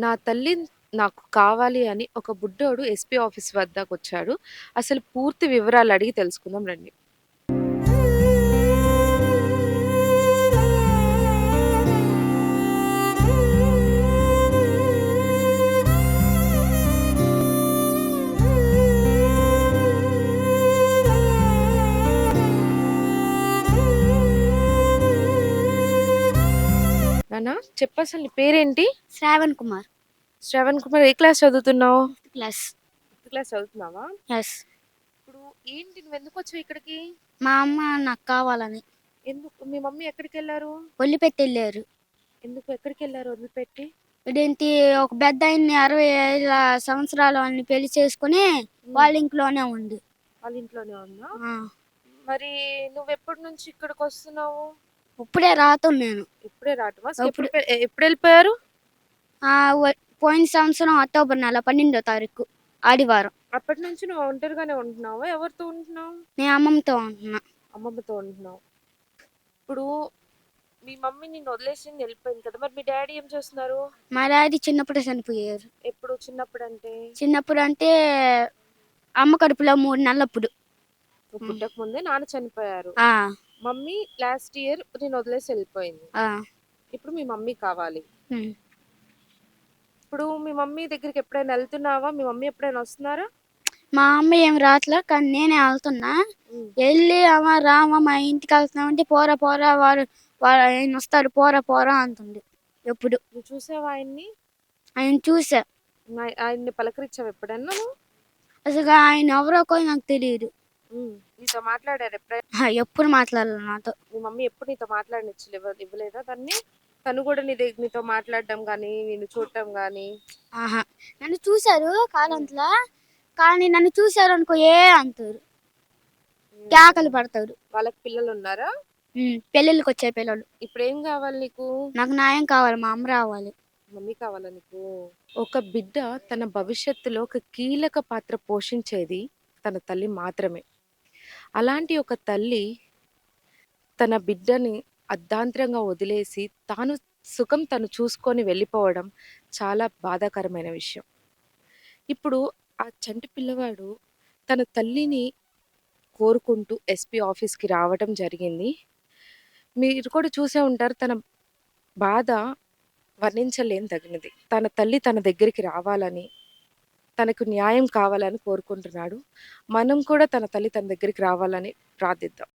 నా తల్లి నాకు కావాలి అని ఒక బుడ్డోడు ఎస్పీ ఆఫీస్ వద్దకొచ్చాడు. అసలు పూర్తి వివరాలు అడిగి తెలుసుకుందాం రండి. నాన్న చెప్పసలు నీ పేరేంటి? శ్రావణ్ కుమార్. శ్రవణ్ కుమార్ ఏ క్లాస్ చదువుతున్నావు? Fifth class. ఫిఫ్త్ క్లాస్ చదువుతున్నావా? ఎస్. ఇప్పుడు ఏంటి నువ్వెందుకొచ్చావు ఇక్కడికి? మా అమ్మ నాకు కావాలని ఎందుకు? మీ మమ్మీ ఎక్కడికెళ్లారు? వదిలిపెట్టి వెళ్ళారు. ఎందుకు ఎక్కడికెళ్లారు వదిలిపెట్టి? ఇదేంటి ఒక పెద్ద ఆయన్ని 65 సంవత్సరాలు వాళ్ళని పెళ్లి చేసుకుని వాళ్ళ ఇంట్లోనే ఉంది. వాళ్ళ ఇంట్లోనే ఉందా? ఆ, మరి నువ్వెప్పటి నుంచి ఇక్కడికొస్తున్నావు? ఇప్పుడే రాతాను నేను. ఇప్పుడే రావటమా? ఇప్పుడు ఎప్పుడు వెళ్ళిపోయారు? పోయిన సంవత్సరం అక్టోబర్ నెల 12వ తారీఖు ఆదివారం. అప్పటి నుంచి నువ్వు ఒంటరిగానే ఉంటున్నావా? ఎవరితో ఉంటున్నావు? నేను అమ్మమ్మతో ఉంటున్నా. అమ్మమ్మతో ఉంటున్నావు. ఇప్పుడు మీ మమ్మీ నిన్ను వదిలేసింది వెళ్ళిపోయింది కదా, మరి మీ డాడీ ఏం చేస్తున్నారు? మా డాడీ చిన్నప్పుడే చనిపోయారు. ఎప్పుడు చిన్నప్పుడు అంటే? చిన్నప్పుడు అంటే అమ్మ కడుపులో 3 నెలలప్పుడు. నువ్వు పుట్టక ముందే నాన్న చనిపోయారు. ఆ, మమ్మీ లాస్ట్ ఇయర్ నేను వదిలేసి వెళ్ళిపోయింది. ఆ, ఇప్పుడు మీ మమ్మీ కావాలి. ఉమ్. ఇప్పుడు మీ మమ్మీ దగ్గరికి ఎప్పుడైనా వెళ్తున్నావా? మీ మమ్మీ ఎప్పుడైనా వస్తున్నారా? మా అమ్మ ఏం రావట్లే, కానీ నేనే వెళ్తున్నా. వెళ్ళి అమ్మ రామ మా ఇంటికి వెళ్తున్నామంటే పోరా పోరా వాడు వాడు ఆయన వస్తాడు పోరా పోరా అంటుంది ఎప్పుడు. నువ్వు చూసావా ఆయన్ని? ఆయన చూసా. ఆయన్ని పలకరించావు ఎప్పుడన్నా నువ్వు? అసలు ఆయన ఎవరో కూడా నాకు తెలియదు. నీతో మాట్లాడారు ఎప్పుడైనా? ఎప్పుడు మాట్లాడలేదు నాతో. మీ మమ్మీ ఎప్పుడు నీతో ఇవ్వలేదా దాన్ని? తను కూడా నీతో మాట్లాడడం కానీ నిన్ను చూడటం కానీ? ఆహా, నన్ను చూశారు కాలంతలా, కానీ నన్ను చూశారు అనుకో అంటారు, కేకలు పడతారు. వాళ్ళకి పిల్లలు ఉన్నారా? పెళ్ళిళ్ళకి వచ్చే పిల్లలు. ఇప్పుడు ఏం కావాలి నీకు? నాకు న్యాయం కావాలి, మా అమ్మ రావాలి. మమ్మీ కావాలా నీకు? ఒక బిడ్డ తన భవిష్యత్తులో ఒక కీలక పాత్ర పోషించేది తన తల్లి మాత్రమే. అలాంటి ఒక తల్లి తన బిడ్డని అర్ధాంతరంగా వదిలేసి తను చూసుకొని వెళ్ళిపోవడం చాలా బాధాకరమైన విషయం. ఇప్పుడు ఆ చంటి పిల్లవాడు తన తల్లిని కోరుకుంటూ ఎస్పీ ఆఫీస్కి రావడం జరిగింది. మీరు కూడా చూసే ఉంటారు, తన బాధ వర్ణించలేనిదగినది. తన తల్లి తన దగ్గరికి రావాలని, తనకు న్యాయం కావాలని కోరుకుంటున్నాడు. మనం కూడా తన తల్లి తన దగ్గరికి రావాలని ప్రార్థిద్దాం.